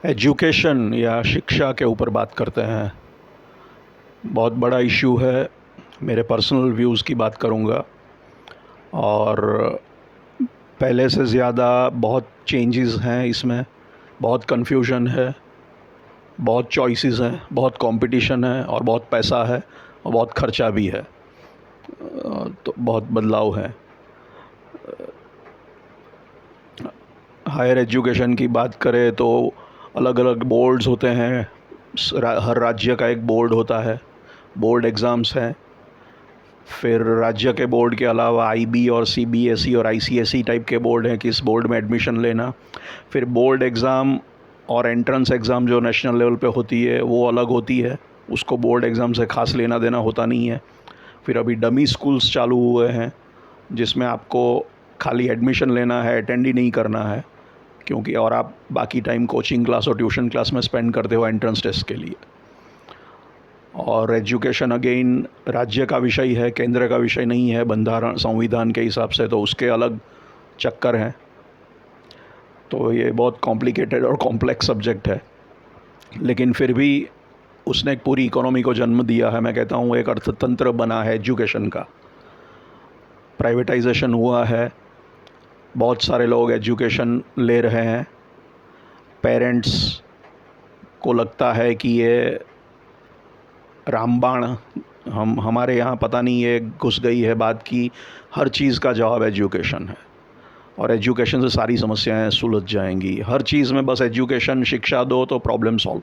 Education या शिक्षा के ऊपर बात करते हैं। बहुत बड़ा इशू है। मेरे पर्सनल व्यूज़ की बात करूँगा और पहले से ज़्यादा बहुत चेंजेस हैं इसमें। बहुत कन्फ्यूजन है, बहुत चॉइसेस हैं, बहुत कंपटीशन है और बहुत पैसा है और बहुत खर्चा भी है। तो बहुत बदलाव है। हायर एजुकेशन की बात करें तो अलग अलग बोर्ड्स होते हैं। हर राज्य का एक बोर्ड होता है, बोर्ड एग्ज़ाम्स हैं। फिर राज्य के बोर्ड के अलावा आईबी और सीबीएसई और आईसीएसई टाइप के बोर्ड हैं, किस बोर्ड में एडमिशन लेना। फिर बोर्ड एग्ज़ाम और एंट्रेंस एग्ज़ाम जो नेशनल लेवल पे होती है वो अलग होती है, उसको बोर्ड एग्ज़ाम से ख़ास लेना देना होता नहीं है। फिर अभी डमी स्कूल्स चालू हुए हैं जिसमें आपको खाली एडमिशन लेना है, अटेंड ही नहीं करना है, क्योंकि और आप बाकी टाइम कोचिंग क्लास और ट्यूशन क्लास में स्पेंड करते हो एंट्रेंस टेस्ट के लिए। और एजुकेशन अगेन राज्य का विषय है, केंद्र का विषय नहीं है बंधारण संविधान के हिसाब से, तो उसके अलग चक्कर हैं। तो ये बहुत कॉम्प्लिकेटेड और कॉम्प्लेक्स सब्जेक्ट है, लेकिन फिर भी उसने एक पूरी इकोनॉमी को जन्म दिया है। मैं कहता हूँ एक अर्थतंत्र बना है एजुकेशन का। प्राइवेटाइजेशन हुआ है, बहुत सारे लोग एजुकेशन ले रहे हैं। पेरेंट्स को लगता है कि ये रामबाण हमारे यहाँ पता नहीं ये घुस गई है बात की हर चीज़ का जवाब एजुकेशन है और एजुकेशन से सारी समस्याएं सुलझ जाएंगी। हर चीज़ में बस एजुकेशन शिक्षा दो तो प्रॉब्लम सॉल्व।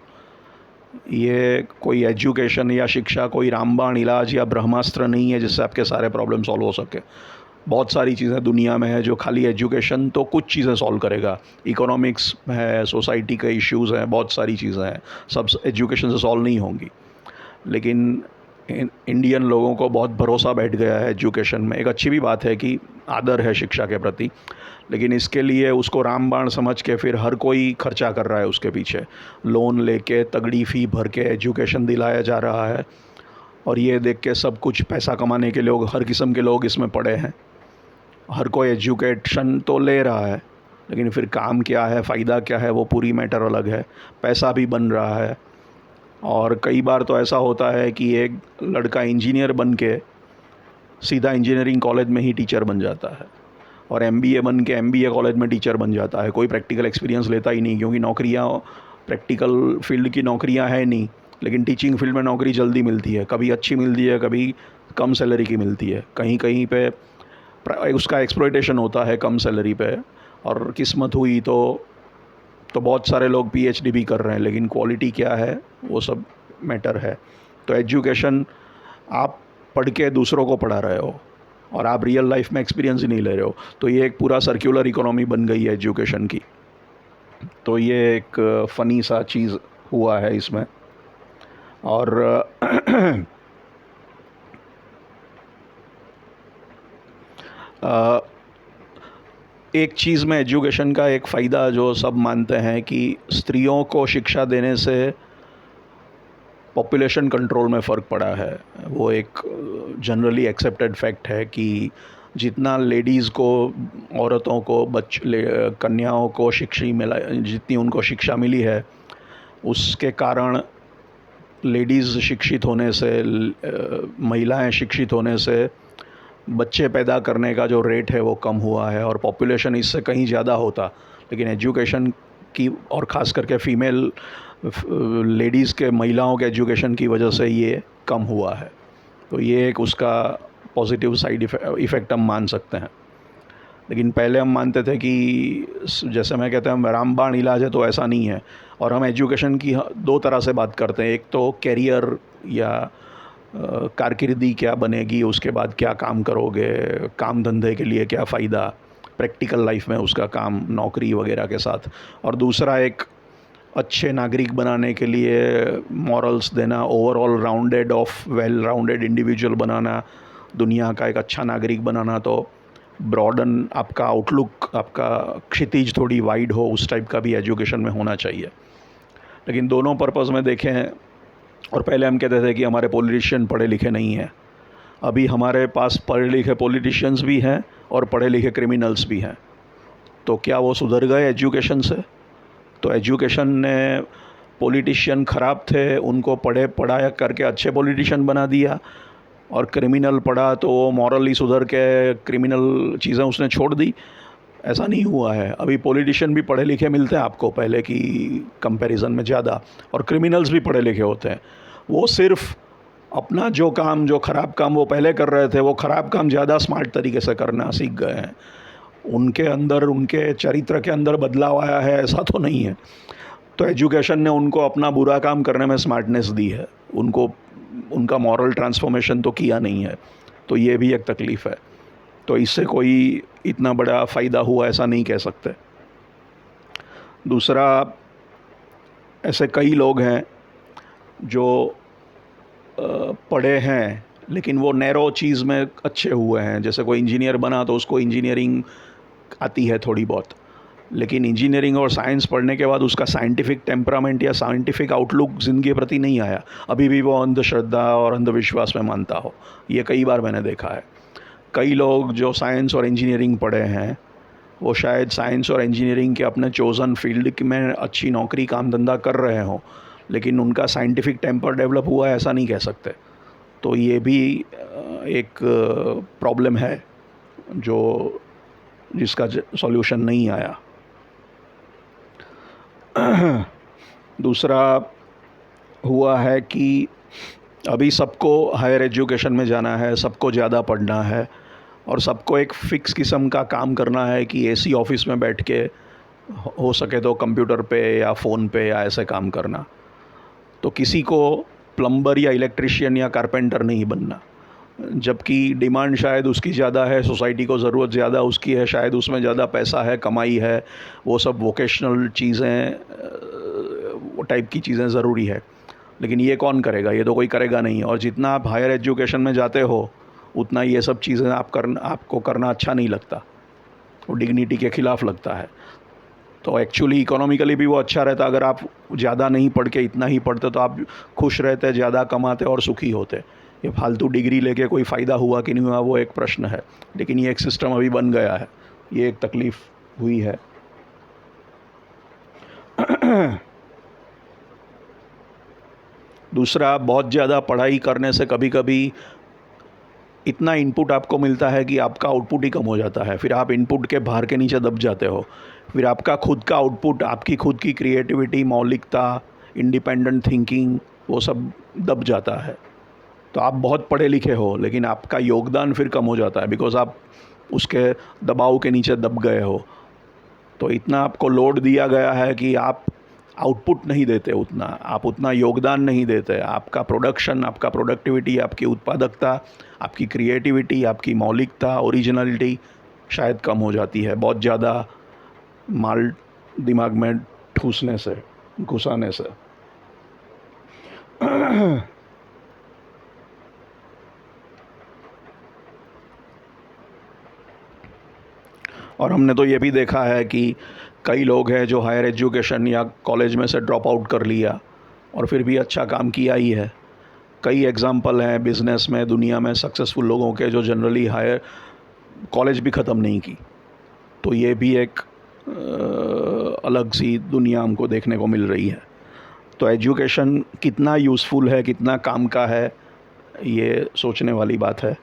ये कोई एजुकेशन या शिक्षा कोई रामबाण इलाज या ब्रह्मास्त्र नहीं है जिससे आपके सारे प्रॉब्लम सॉल्व हो सके। बहुत सारी चीज़ें दुनिया में है जो खाली एजुकेशन तो कुछ चीज़ें सॉल्व करेगा। इकोनॉमिक्स है, सोसाइटी के इश्यूज़ हैं, बहुत सारी चीज़ें हैं, सब एजुकेशन से सॉल्व नहीं होंगी। लेकिन इंडियन लोगों को बहुत भरोसा बैठ गया है एजुकेशन में। एक अच्छी भी बात है कि आदर है शिक्षा के प्रति, लेकिन इसके लिए उसको रामबाण समझ के फिर हर कोई खर्चा कर रहा है उसके पीछे। लोन लेके तगड़ी फ़ी भर के एजुकेशन दिलाया जा रहा है और ये देख के सब कुछ पैसा कमाने के लोग, हर किस्म के लोग इसमें पड़े हैं। हर कोई एजुकेशन तो ले रहा है, लेकिन फिर काम क्या है, फ़ायदा क्या है, वो पूरी मैटर अलग है। पैसा भी बन रहा है और कई बार तो ऐसा होता है कि एक लड़का इंजीनियर बन के सीधा इंजीनियरिंग कॉलेज में ही टीचर बन जाता है और एमबीए बन के एमबीए कॉलेज में टीचर बन जाता है। कोई प्रैक्टिकल एक्सपीरियंस लेता ही नहीं, क्योंकि नौकरियां प्रैक्टिकल फील्ड की नौकरियां हैं नहीं। लेकिन टीचिंग फील्ड में नौकरी जल्दी मिलती है, कभी अच्छी मिलती है, कभी कम सैलरी की मिलती है। कहीं कहीं पे उसका एक्सप्लॉयटेशन होता है कम सैलरी पे, और किस्मत हुई तो बहुत सारे लोग पीएचडी भी कर रहे हैं, लेकिन क्वालिटी क्या है वो सब मैटर है। तो एजुकेशन आप पढ़ के दूसरों को पढ़ा रहे हो और आप रियल लाइफ में एक्सपीरियंस ही नहीं ले रहे हो, तो ये एक पूरा सर्कुलर इकोनॉमी बन गई है एजुकेशन की। तो ये एक फ़नी सा चीज़ हुआ है इसमें। और एक चीज़ में एजुकेशन का एक फ़ायदा जो सब मानते हैं कि स्त्रियों को शिक्षा देने से पॉपुलेशन कंट्रोल में फ़र्क पड़ा है। वो एक जनरली एक्सेप्टेड फैक्ट है कि जितना लेडीज़ को, औरतों को, कन्याओं को जितनी उनको शिक्षा मिली है, उसके कारण लेडीज़ शिक्षित होने से, महिलाएं शिक्षित होने से बच्चे पैदा करने का जो रेट है वो कम हुआ है और पॉपुलेशन इससे कहीं ज़्यादा होता। लेकिन एजुकेशन की और ख़ास करके फ़ीमेल लेडीज़ के, महिलाओं के एजुकेशन की वजह से ये कम हुआ है। तो ये एक उसका पॉजिटिव साइड इफ़ेक्ट हम मान सकते हैं। लेकिन पहले हम मानते थे कि जैसे मैं कहता हूँ रामबाण इलाज है, तो ऐसा नहीं है। और हम एजुकेशन की दो तरह से बात करते हैं। एक तो कैरियर या कारकिर्दी क्या बनेगी, उसके बाद क्या काम करोगे, काम धंधे के लिए क्या फ़ायदा, प्रैक्टिकल लाइफ में उसका काम नौकरी वगैरह के साथ। और दूसरा एक अच्छे नागरिक बनाने के लिए मॉरल्स देना, overall rounded of well rounded individual बनाना, दुनिया का एक अच्छा नागरिक बनाना। तो ब्रॉडन आपका आउटलुक, आपका क्षितिज थोड़ी वाइड हो, उस टाइप का भी एजुकेशन में होना चाहिए। लेकिन दोनों पर्पज़ में देखें, और पहले हम कहते थे कि हमारे पॉलिटिशियन पढ़े लिखे नहीं हैं, अभी हमारे पास पढ़े लिखे पॉलिटिशियंस भी हैं और पढ़े लिखे क्रिमिनल्स भी हैं। तो क्या वो सुधर गए एजुकेशन से? तो एजुकेशन ने पॉलिटिशियन ख़राब थे उनको पढ़ाया करके अच्छे पॉलिटिशियन बना दिया, और क्रिमिनल पढ़ा तो वो मॉरली सुधर के क्रिमिनल चीज़ें उसने छोड़ दी। ऐसा नहीं हुआ है। अभी पॉलिटिशियन भी पढ़े लिखे मिलते हैं आपको पहले की कंपैरिजन में ज़्यादा, और क्रिमिनल्स भी पढ़े लिखे होते हैं। वो सिर्फ अपना जो काम, जो ख़राब काम वो पहले कर रहे थे, वो ख़राब काम ज़्यादा स्मार्ट तरीके से करना सीख गए हैं। उनके अंदर, उनके चरित्र के अंदर बदलाव आया है ऐसा तो नहीं है। तो एजुकेशन ने उनको अपना बुरा काम करने में स्मार्टनेस दी है, उनको उनका मॉरल ट्रांसफॉर्मेशन तो किया नहीं है। तो ये भी एक तकलीफ़ है। तो इससे कोई इतना बड़ा फ़ायदा हुआ ऐसा नहीं कह सकते। दूसरा, ऐसे कई लोग हैं जो पढ़े हैं लेकिन वो नैरो चीज़ में अच्छे हुए हैं। जैसे कोई इंजीनियर बना तो उसको इंजीनियरिंग आती है थोड़ी बहुत, लेकिन इंजीनियरिंग और साइंस पढ़ने के बाद उसका साइंटिफिक टेम्परामेंट या साइंटिफिक आउटलुक ज़िंदगी के प्रति नहीं आया। अभी भी वो अंधश्रद्धा और अंधविश्वास में मानता हो। ये कई बार मैंने देखा है। कई लोग जो साइंस और इंजीनियरिंग पढ़े हैं वो शायद साइंस और इंजीनियरिंग के अपने चोज़न फील्ड में अच्छी नौकरी, काम धंधा कर रहे हों, लेकिन उनका साइंटिफिक टेम्पर डेवलप हुआ है ऐसा नहीं कह सकते। तो ये भी एक प्रॉब्लम है जिसका सॉल्यूशन नहीं आया। दूसरा हुआ है कि अभी सबको हायर एजुकेशन में जाना है, सबको ज़्यादा पढ़ना है, और सबको एक फ़िक्स किस्म का काम करना है कि एसी ऑफिस में बैठ के हो सके तो कंप्यूटर पे या फ़ोन पे या ऐसे काम करना। तो किसी को प्लम्बर या इलेक्ट्रिशियन या कारपेंटर नहीं बनना, जबकि डिमांड शायद उसकी ज़्यादा है, सोसाइटी को ज़रूरत ज़्यादा उसकी है, शायद उसमें ज़्यादा पैसा है, कमाई है, वो सब वोकेशनल चीज़ें, वो टाइप की चीज़ें ज़रूरी है। लेकिन ये कौन करेगा? ये तो कोई करेगा नहीं। और जितना आप हायर एजुकेशन में जाते हो उतना ये सब चीज़ें आपको करना अच्छा नहीं लगता, वो डिग्निटी के ख़िलाफ़ लगता है। तो एक्चुअली इकोनॉमिकली भी वो अच्छा रहता। अगर आप ज़्यादा नहीं पढ़ के इतना ही पढ़ते तो आप खुश रहते, ज़्यादा कमाते और सुखी होते। ये फालतू डिग्री लेके कोई फ़ायदा हुआ कि नहीं हुआ वो एक प्रश्न है, लेकिन ये एक सिस्टम अभी बन गया है। ये एक तकलीफ़ हुई है। दूसरा, बहुत ज़्यादा पढ़ाई करने से कभी कभी इतना इनपुट आपको मिलता है कि आपका आउटपुट ही कम हो जाता है। फिर आप इनपुट के भार के नीचे दब जाते हो। फिर आपका खुद का आउटपुट, आपकी खुद की क्रिएटिविटी, मौलिकता, इंडिपेंडेंट थिंकिंग, वो सब दब जाता है। तो आप बहुत पढ़े लिखे हो लेकिन आपका योगदान फिर कम हो जाता है, बिकॉज़ आप उसके दबाव के नीचे दब गए हो। तो इतना आपको लोड दिया गया है कि आप आउटपुट नहीं देते उतना, आप उतना योगदान नहीं देते। आपका प्रोडक्शन, आपका प्रोडक्टिविटी, आपकी उत्पादकता, आपकी क्रिएटिविटी, आपकी मौलिकता, ओरिजिनलिटी शायद कम हो जाती है बहुत ज़्यादा माल दिमाग में ठूसने से, घुसाने से। और हमने तो ये भी देखा है कि कई लोग हैं जो हायर एजुकेशन या कॉलेज में से ड्रॉप आउट कर लिया और फिर भी अच्छा काम किया ही है। कई एग्जाम्पल हैं बिज़नेस में, दुनिया में सक्सेसफुल लोगों के जो जनरली हायर कॉलेज भी ख़त्म नहीं की। तो ये भी एक अलग सी दुनिया हमको देखने को मिल रही है। तो एजुकेशन कितना यूज़फुल है, कितना काम का है, ये सोचने वाली बात है।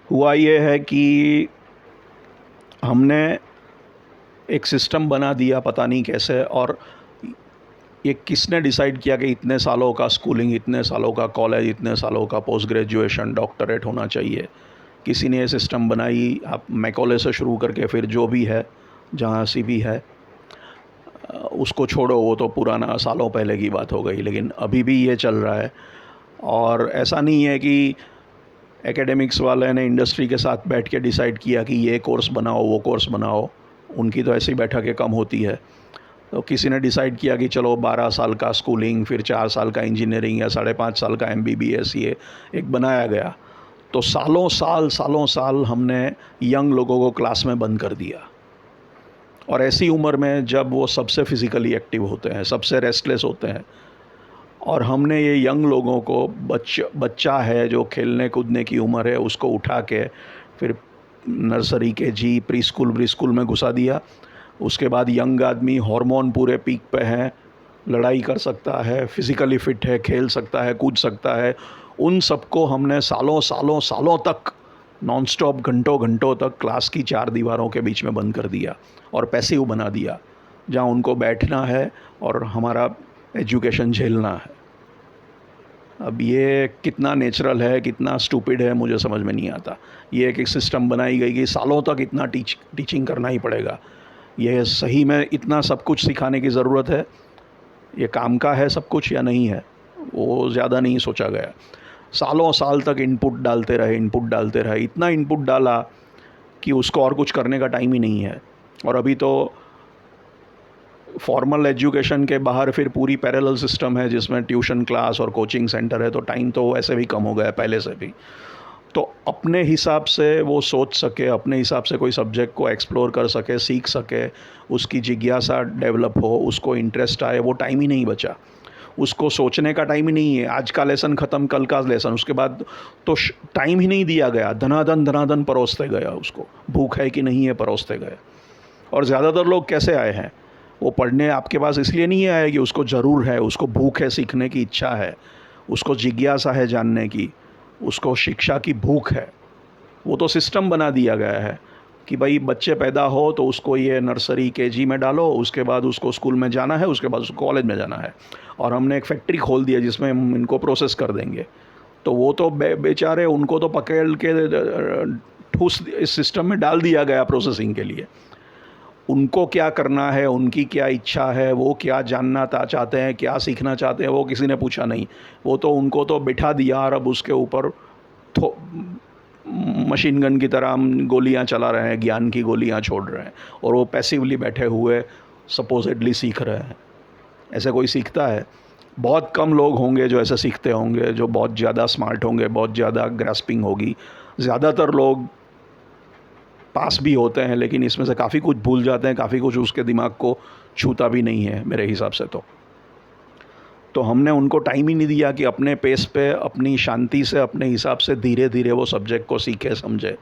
हुआ ये है कि हमने एक सिस्टम बना दिया पता नहीं कैसे, और ये किसने डिसाइड किया कि इतने सालों का स्कूलिंग, इतने सालों का कॉलेज, इतने सालों का पोस्ट ग्रेजुएशन, डॉक्टरेट होना चाहिए। किसी ने ये सिस्टम बनाई। आप मैकॉले से शुरू करके फिर जो भी है, जहाँ से भी है, उसको छोड़ो, वो तो पुराना सालों पहले की बात हो गई, लेकिन अभी भी ये चल रहा है। और ऐसा नहीं है कि एकेडमिक्स वाले ने इंडस्ट्री के साथ बैठ के डिसाइड किया कि ये कोर्स बनाओ, वो कोर्स बनाओ। उनकी तो ऐसी बैठकें कम होती है। तो किसी ने डिसाइड किया कि चलो 12 साल का स्कूलिंग, फिर 4 साल का इंजीनियरिंग या 5.5 साल का MBBS, ये एक बनाया गया। तो सालों साल हमने यंग लोगों को क्लास में बंद कर दिया। और ऐसी उम्र में जब वो सबसे फिज़िकली एक्टिव होते हैं, सबसे रेस्टलेस होते हैं, और हमने ये यंग लोगों को बच्चा है जो खेलने कूदने की उम्र है उसको उठा के फिर नर्सरी के जी प्री स्कूल में घुसा दिया। उसके बाद यंग आदमी हार्मोन पूरे पीक पे हैं, लड़ाई कर सकता है, फिज़िकली फिट है, खेल सकता है, कूद सकता है, उन सबको हमने सालों सालों सालों तक नॉन स्टॉप घंटों घंटों तक क्लास की चार दीवारों के बीच में बंद कर दिया और पैसिव बना दिया, जहाँ उनको बैठना है और हमारा एजुकेशन झेलना है। अब ये कितना नेचुरल है, कितना स्टूपिड है, मुझे समझ में नहीं आता। ये एक सिस्टम बनाई गई कि सालों तक इतना टीचिंग करना ही पड़ेगा। ये सही में इतना सब कुछ सिखाने की ज़रूरत है? ये काम का है सब कुछ या नहीं है, वो ज़्यादा नहीं सोचा गया। सालों साल तक इनपुट डालते रहे, इतना इनपुट डाला कि उसको और कुछ करने का टाइम ही नहीं है। और अभी तो फॉर्मल एजुकेशन के बाहर फिर पूरी पैरेलल सिस्टम है जिसमें ट्यूशन क्लास और कोचिंग सेंटर है, तो टाइम तो वैसे भी कम हो गया पहले से भी। तो अपने हिसाब से वो सोच सके, अपने हिसाब से कोई सब्जेक्ट को एक्सप्लोर कर सके, सीख सके, उसकी जिज्ञासा डेवलप हो, उसको इंटरेस्ट आए, वो टाइम ही नहीं बचा। उसको सोचने का टाइम ही नहीं है। आज का लेसन ख़त्म, कल का लेसन, उसके बाद तो टाइम ही नहीं दिया गया। धनाधन परोसते गया, उसको भूख है कि नहीं है परोसते गए। और ज़्यादातर लोग कैसे आए हैं, वो पढ़ने आपके पास इसलिए नहीं आए कि उसको ज़रूर है, उसको भूख है, सीखने की इच्छा है, उसको जिज्ञासा है जानने की, उसको शिक्षा की भूख है। वो तो सिस्टम बना दिया गया है कि भाई बच्चे पैदा हो तो उसको ये नर्सरी केजी में डालो, उसके बाद उसको स्कूल में जाना है, उसके बाद उसको कॉलेज में जाना है, और हमने एक फैक्ट्री खोल दिया जिसमें हम इनको प्रोसेस कर देंगे। तो वो तो बेचारे, उनको तो पकड़ के ठूस इस सिस्टम में डाल दिया गया प्रोसेसिंग के लिए। उनको क्या करना है, उनकी क्या इच्छा है, वो क्या जानना चाहते हैं, क्या सीखना चाहते हैं, वो किसी ने पूछा नहीं। वो तो उनको तो बिठा दिया और अब उसके ऊपर मशीन गन की तरह हम गोलियां चला रहे हैं, ज्ञान की गोलियां छोड़ रहे हैं, और वो पैसिवली बैठे हुए सपोजिटली सीख रहे हैं। ऐसे कोई सीखता है? बहुत कम लोग होंगे जो ऐसे सीखते होंगे, जो बहुत ज़्यादा स्मार्ट होंगे, बहुत ज़्यादा ग्रास्पिंग होगी। ज़्यादातर लोग पास भी होते हैं, लेकिन इसमें से काफ़ी कुछ भूल जाते हैं, काफ़ी कुछ उसके दिमाग को छूता भी नहीं है मेरे हिसाब से। तो हमने उनको टाइम ही नहीं दिया कि अपने पेस पे, अपनी शांति से, अपने हिसाब से धीरे धीरे वो सब्जेक्ट को सीखे, समझे।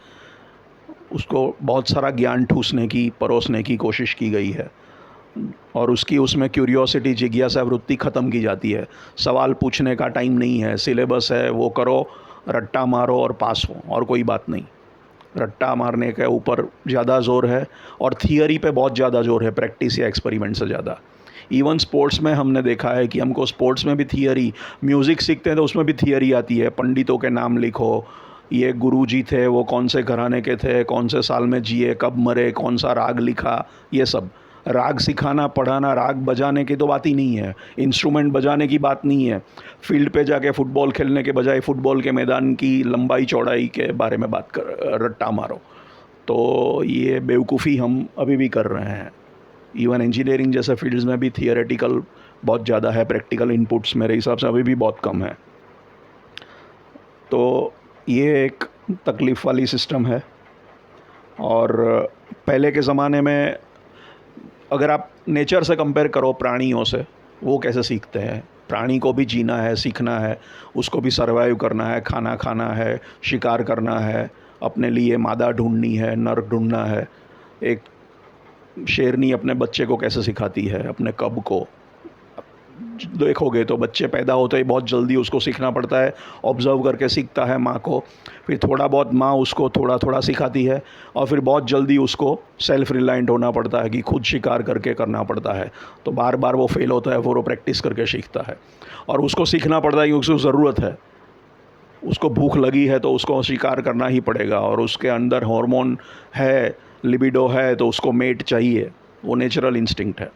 उसको बहुत सारा ज्ञान ठूसने की, परोसने की कोशिश की गई है, और उसकी उसमें क्यूरियोसिटी, जिज्ञासा वृत्ति ख़त्म की जाती है। सवाल पूछने का टाइम नहीं है, सिलेबस है, वो करो, रट्टा मारो और पास हो, और कोई बात नहीं। रट्टा मारने के ऊपर ज़्यादा ज़ोर है और थियरी पे बहुत ज़्यादा ज़ोर है, प्रैक्टिस या एक्सपेरिमेंट से ज़्यादा। इवन स्पोर्ट्स में हमने देखा है कि हमको स्पोर्ट्स में भी थियरी, म्यूज़िक सीखते हैं तो उसमें भी थियरी आती है। पंडितों के नाम लिखो, ये गुरुजी थे, वो कौन से घराने के थे, कौन से साल में जिए, कब मरे, कौन सा राग लिखा, ये सब। राग सिखाना, पढ़ाना, राग बजाने की तो बात ही नहीं है, इंस्ट्रूमेंट बजाने की बात नहीं है। फील्ड पे जाके फ़ुटबॉल खेलने के बजाय फ़ुटबॉल के मैदान की लंबाई चौड़ाई के बारे में बात कर, रट्टा मारो। तो ये बेवकूफ़ी हम अभी भी कर रहे हैं। इवन इंजीनियरिंग जैसे फील्ड्स में भी थियोरेटिकल बहुत ज़्यादा है, प्रैक्टिकल इनपुट्स मेरे हिसाब से अभी भी बहुत कम है। तो ये एक तकलीफ़ वाली सिस्टम है। और पहले के ज़माने में अगर आप नेचर से कंपेयर करो प्राणियों से, वो कैसे सीखते हैं। प्राणी को भी जीना है, सीखना है, उसको भी सर्वाइव करना है, खाना खाना है, शिकार करना है, अपने लिए मादा ढूंढनी है, नर ढूंढना है। एक शेरनी अपने बच्चे को कैसे सिखाती है, अपने कब को देखोगे तो बच्चे पैदा होते ही बहुत जल्दी उसको सीखना पड़ता है, ऑब्ज़र्व करके सीखता है माँ को, फिर थोड़ा बहुत माँ उसको थोड़ा थोड़ा सिखाती है, और फिर बहुत जल्दी उसको सेल्फ़ रिलायंट होना पड़ता है कि खुद शिकार करके करना पड़ता है। तो बार बार वो फेल होता है, फिर वो प्रैक्टिस करके सीखता है, और उसको सीखना पड़ता है कि उसको ज़रूरत है, उसको भूख लगी है तो उसको शिकार करना ही पड़ेगा, और उसके अंदर हार्मोन है, लिबिडो है, तो उसको मेट चाहिए, वो नेचुरल इंस्टिंक्ट है।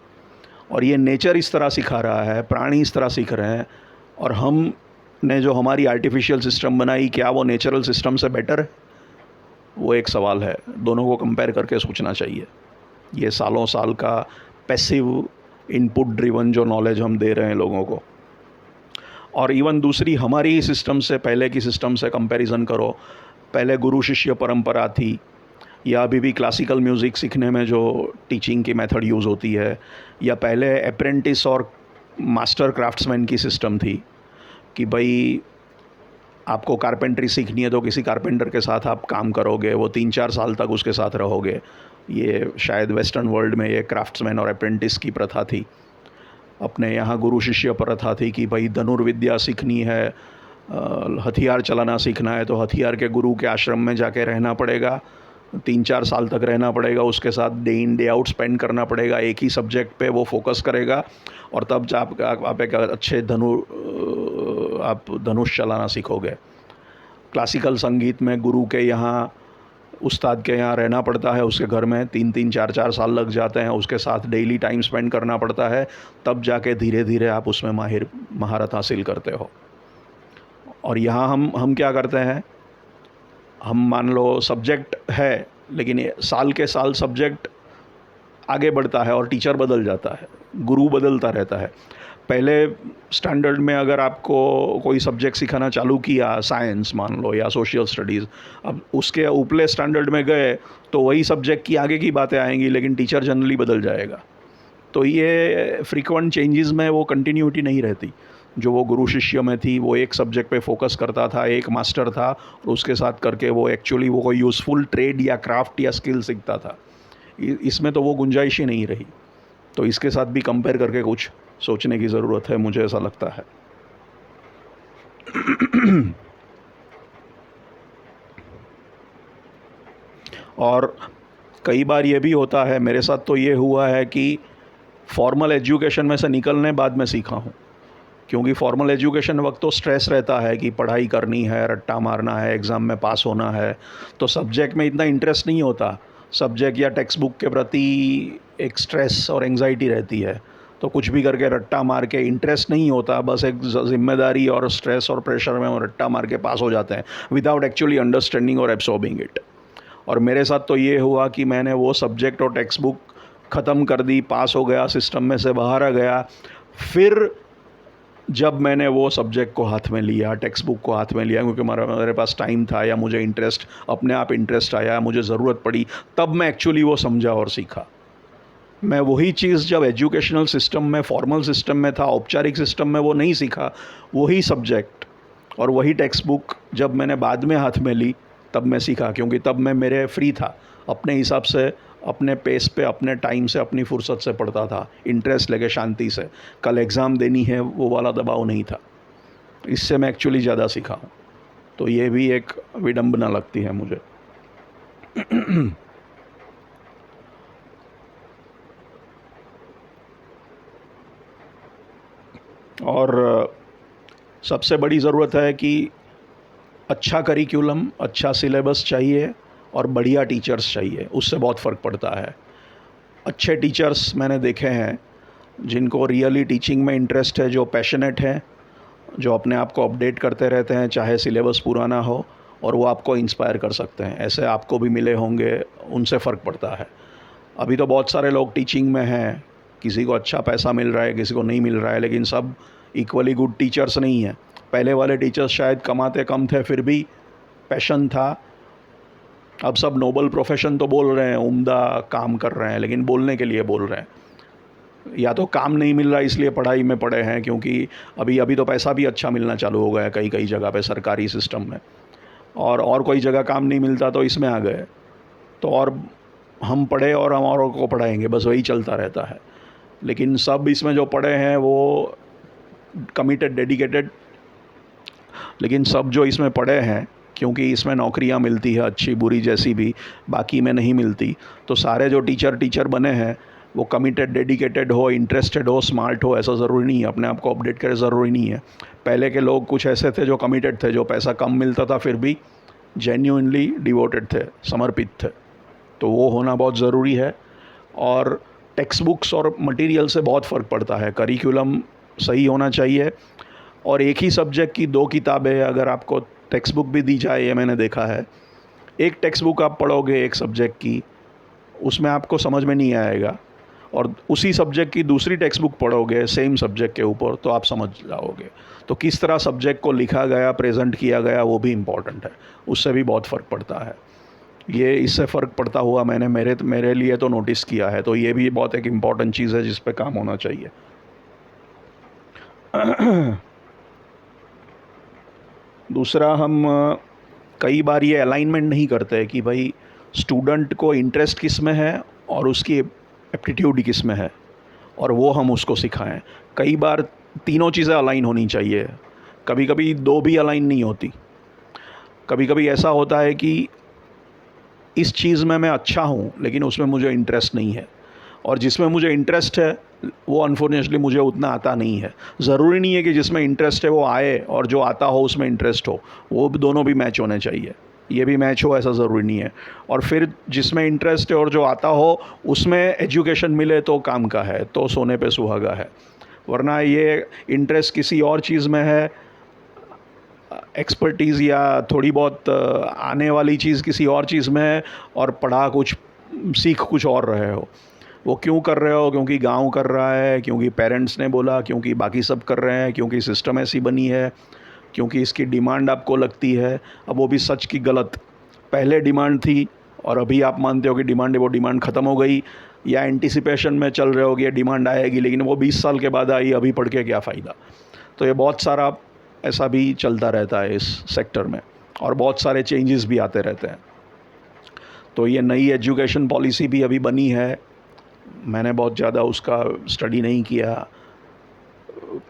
और ये नेचर इस तरह सिखा रहा है, प्राणी इस तरह सीख रहे हैं, और हमने जो हमारी आर्टिफिशियल सिस्टम बनाई, क्या वो नेचुरल सिस्टम से बेटर है? वो एक सवाल है, दोनों को कंपेयर करके सोचना चाहिए। ये सालों साल का पैसिव इनपुट ड्रिवन जो नॉलेज हम दे रहे हैं लोगों को, और इवन दूसरी हमारी सिस्टम से, पहले की सिस्टम से कंपैरिजन करो। पहले गुरु शिष्य परंपरा थी, या अभी भी क्लासिकल म्यूज़िक सीखने में जो टीचिंग की मेथड यूज़ होती है, या पहले अप्रेंटिस और मास्टर क्राफ्ट्समैन की सिस्टम थी कि भाई आपको कारपेंट्री सीखनी है तो किसी कारपेंटर के साथ आप काम करोगे, वो 3-4 साल तक उसके साथ रहोगे। ये शायद वेस्टर्न वर्ल्ड में ये क्राफ्ट्समैन और अप्रेंटिस की प्रथा थी। अपने यहाँ गुरु शिष्य प्रथा थी कि भाई धनुर्विद्या सीखनी है, हथियार चलाना सीखना है तो हथियार के गुरु के आश्रम में जाके रहना पड़ेगा, 3-4 साल तक रहना पड़ेगा, उसके साथ day in day out spend करना पड़ेगा, एक ही सब्जेक्ट पे वो फोकस करेगा और तब आप एक अच्छे आप धनुष चलाना सीखोगे। क्लासिकल संगीत में गुरु के यहाँ, उस्ताद के यहाँ रहना पड़ता है, उसके घर में 3-3 4-4 साल लग जाते हैं, उसके साथ डेली टाइम स्पेंड करना पड़ता है, तब जाके धीरे धीरे आप उसमें महारत हासिल करते हो। और यहाँ हम क्या करते हैं, हम मान लो सब्जेक्ट है लेकिन साल के साल सब्जेक्ट आगे बढ़ता है और टीचर बदल जाता है, गुरु बदलता रहता है। पहले स्टैंडर्ड में अगर आपको कोई सब्जेक्ट सिखाना चालू किया, साइंस मान लो या सोशल स्टडीज़, अब उसके ऊपले स्टैंडर्ड में गए तो वही सब्जेक्ट की आगे की बातें आएंगी लेकिन टीचर जनरली बदल जाएगा। तो ये फ्रीक्वेंट चेंजेस में वो कंटिन्यूटी नहीं रहती। जो वो गुरु शिष्य में थी, वो एक सब्जेक्ट पे फोकस करता था, एक मास्टर था और उसके साथ करके वो एक्चुअली वो कोई यूज़फुल ट्रेड या क्राफ्ट या स्किल सीखता था। इसमें तो वो गुंजाइश ही नहीं रही। तो इसके साथ भी कंपेयर करके कुछ सोचने की ज़रूरत है, मुझे ऐसा लगता है। और कई बार ये भी होता है, मेरे साथ तो ये हुआ है कि फॉर्मल एजुकेशन में से निकलने बाद में सीखा हूँ। क्योंकि फॉर्मल एजुकेशन वक्त तो स्ट्रेस रहता है कि पढ़ाई करनी है, रट्टा मारना है, एग्ज़ाम में पास होना है, तो सब्जेक्ट में इतना इंटरेस्ट नहीं होता। सब्जेक्ट या टेक्स्ट बुक के प्रति एक स्ट्रेस और एंग्जाइटी रहती है, तो कुछ भी करके रट्टा मार के इंटरेस्ट नहीं होता, बस एक जिम्मेदारी और स्ट्रेस और प्रेशर में रट्टा मार के पास हो जाते हैं विदाउट एक्चुअली अंडरस्टैंडिंग और एब्सॉर्बिंग इट। और मेरे साथ तो ये हुआ कि मैंने वो सब्जेक्ट और टेक्स्ट बुक ख़त्म कर दी, पास हो गया, सिस्टम में से बाहर आ गया। फिर जब मैंने वो सब्जेक्ट को हाथ में लिया, टेक्स्ट बुक को हाथ में लिया, क्योंकि मेरे पास टाइम था या मुझे इंटरेस्ट, अपने आप इंटरेस्ट आया, मुझे ज़रूरत पड़ी, तब मैं एक्चुअली वो समझा और सीखा। मैं वही चीज़ जब एजुकेशनल सिस्टम में, फॉर्मल सिस्टम में था, औपचारिक सिस्टम में वो नहीं सीखा, वही सब्जेक्ट और वही टेक्स्ट बुक जब मैंने बाद में हाथ में ली तब मैं सीखा। क्योंकि तब मैं मेरे फ्री था, अपने हिसाब से, अपने पेस पे, अपने टाइम से, अपनी फुर्सत से पढ़ता था, इंटरेस्ट लेके, शांति से। कल एग्ज़ाम देनी है वो वाला दबाव नहीं था। इससे मैं एक्चुअली ज़्यादा सीखा हूँ। तो ये भी एक विडंबना लगती है मुझे। और सबसे बड़ी ज़रूरत है कि अच्छा करिकुलम, अच्छा सिलेबस चाहिए और बढ़िया टीचर्स चाहिए, उससे बहुत फ़र्क पड़ता है। अच्छे टीचर्स मैंने देखे हैं जिनको रियली टीचिंग में इंटरेस्ट है, जो पैशनेट हैं, जो अपने आप को अपडेट करते रहते हैं चाहे सिलेबस पूरा ना हो, और वो आपको इंस्पायर कर सकते हैं। ऐसे आपको भी मिले होंगे, उनसे फ़र्क पड़ता है। अभी तो बहुत सारे लोग टीचिंग में हैं, किसी को अच्छा पैसा मिल रहा है, किसी को नहीं मिल रहा है, लेकिन सब इक्वली गुड टीचर्स नहीं हैं। पहले वाले टीचर्स शायद कमाते कम थे, फिर भी पैशन था। अब सब नोबल प्रोफेशन तो बोल रहे हैं, उम्दा काम कर रहे हैं, लेकिन बोलने के लिए बोल रहे हैं। या तो काम नहीं मिल रहा इसलिए पढ़ाई में पड़े हैं, क्योंकि अभी तो पैसा भी अच्छा मिलना चालू हो गया है कई कई जगह पे सरकारी सिस्टम में, और कोई जगह काम नहीं मिलता तो इसमें आ गए। तो और हम पढ़े और हम औरों को पढ़ाएंगे, बस वही चलता रहता है। लेकिन सब इसमें जो पढ़े हैं वो कमिटेड, डेडिकेटेड, लेकिन सब जो इसमें पढ़े हैं, क्योंकि इसमें नौकरियां मिलती है अच्छी बुरी जैसी भी, बाकी में नहीं मिलती, तो सारे जो टीचर बने हैं वो कमिटेड, डेडिकेटेड हो, इंटरेस्टेड हो, स्मार्ट हो, ऐसा ज़रूरी नहीं है। अपने आप को अपडेट करे ज़रूरी नहीं है। पहले के लोग कुछ ऐसे थे जो कमिटेड थे, जो पैसा कम मिलता था फिर भी जेन्युइनली डिवोटेड थे, समर्पित थे। तो वो होना बहुत ज़रूरी है। और टेक्स्ट बुक्स और मटेरियल से बहुत फ़र्क पड़ता है। करिकुलम सही होना चाहिए, और एक ही सब्जेक्ट की 2 किताबें अगर आपको टेक्स्ट बुक भी दी जाए, ये मैंने देखा है, एक टेक्स्ट बुक आप पढ़ोगे एक सब्जेक्ट की, उसमें आपको समझ में नहीं आएगा, और उसी सब्जेक्ट की दूसरी टेक्स्ट बुक पढ़ोगे सेम सब्जेक्ट के ऊपर तो आप समझ जाओगे। तो किस तरह सब्जेक्ट को लिखा गया, प्रेजेंट किया गया, वो भी इम्पॉर्टेंट है, उससे भी बहुत फ़र्क पड़ता है। ये इससे फ़र्क पड़ता हुआ मैंने मेरे लिए तो नोटिस किया है। तो ये भी बहुत एक इम्पॉर्टेंट चीज़ है जिस पे काम होना चाहिए। दूसरा, हम कई बार ये अलाइनमेंट नहीं करते कि भाई स्टूडेंट को इंटरेस्ट किस में है और उसकी एप्टीट्यूड किस में है, और वो हम उसको सिखाएं। कई बार तीनों चीज़ें अलाइन होनी चाहिए, कभी कभी दो भी अलाइन नहीं होती। कभी कभी ऐसा होता है कि इस चीज़ में मैं अच्छा हूँ लेकिन उसमें मुझे इंटरेस्ट नहीं है, और जिसमें मुझे इंटरेस्ट है वो अनफॉर्चुनेटली मुझे उतना आता नहीं है। ज़रूरी नहीं है कि जिसमें इंटरेस्ट है वो आए और जो आता हो उसमें इंटरेस्ट हो, वो दोनों भी मैच होने चाहिए। ये भी मैच हो ऐसा ज़रूरी नहीं है। और फिर जिसमें इंटरेस्ट है और जो आता हो उसमें एजुकेशन मिले तो काम का है, तो सोने पे सुहागा है। वरना ये इंटरेस्ट किसी और चीज़ में है, एक्सपर्टीज़ या थोड़ी बहुत आने वाली चीज़ किसी और चीज़ में है, और पढ़ा कुछ, सीख कुछ और रहे हो। वो क्यों कर रहे हो? क्योंकि गांव कर रहा है, क्योंकि पेरेंट्स ने बोला, क्योंकि बाकी सब कर रहे हैं, क्योंकि सिस्टम ऐसी बनी है, क्योंकि इसकी डिमांड आपको लगती है। अब वो भी सच की गलत, पहले डिमांड थी और अभी आप मानते हो कि डिमांड है, वो डिमांड ख़त्म हो गई, या एंटिसिपेशन में चल रहे हो कि ये डिमांड आएगी लेकिन वो 20 साल के बाद आई, अभी पढ़ के क्या फ़ायदा। तो ये बहुत सारा ऐसा भी चलता रहता है इस सेक्टर में, और बहुत सारे चेंजेस भी आते रहते हैं। तो ये नई एजुकेशन पॉलिसी भी अभी बनी है, मैंने बहुत ज़्यादा उसका स्टडी नहीं किया।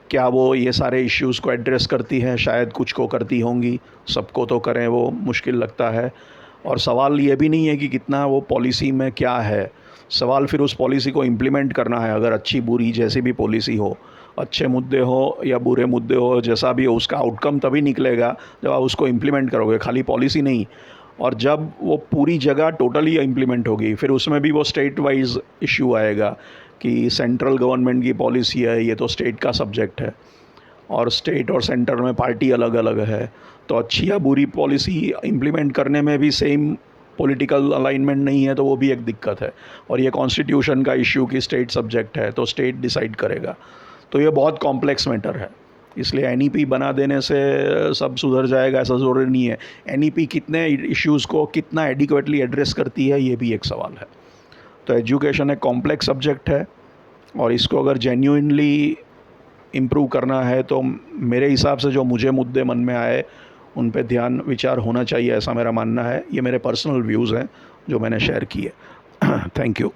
क्या वो ये सारे इश्यूज़ को एड्रेस करती है? शायद कुछ को करती होंगी, सबको तो करें वो मुश्किल लगता है। और सवाल ये भी नहीं है कि कितना वो पॉलिसी में क्या है, सवाल फिर उस पॉलिसी को इम्प्लीमेंट करना है। अगर अच्छी बुरी जैसी भी पॉलिसी हो, अच्छे मुद्दे हो या बुरे मुद्दे हो, जैसा भी हो, उसका आउटकम तभी निकलेगा जब आप उसको इम्प्लीमेंट करोगे, खाली पॉलिसी नहीं। और जब वो पूरी जगह टोटली इम्प्लीमेंट होगी, फिर उसमें भी वो स्टेट वाइज इशू आएगा कि सेंट्रल गवर्नमेंट की पॉलिसी है, ये तो स्टेट का सब्जेक्ट है, और स्टेट और सेंटर में पार्टी अलग अलग है। तो अच्छी या बुरी पॉलिसी इम्प्लीमेंट करने में भी सेम पॉलिटिकल अलाइनमेंट नहीं है, तो वो भी एक दिक्कत है। और ये कॉन्स्टिट्यूशन का इशू कि स्टेट सब्जेक्ट है तो स्टेट डिसाइड करेगा। तो ये बहुत कॉम्प्लेक्स मैटर है, इसलिए एनईपी बना देने से सब सुधर जाएगा ऐसा ज़रूरी नहीं है। एनईपी कितने इश्यूज़ को कितना एडिक्वेटली एड्रेस करती है, ये भी एक सवाल है। तो एजुकेशन एक कॉम्प्लेक्स सब्जेक्ट है, और इसको अगर जेन्युइनली इम्प्रूव करना है तो मेरे हिसाब से जो मुझे मुद्दे मन में आए उन पे ध्यान विचार होना चाहिए, ऐसा मेरा मानना है। ये मेरे पर्सनल व्यूज़ हैं जो मैंने शेयर किए। Thank you.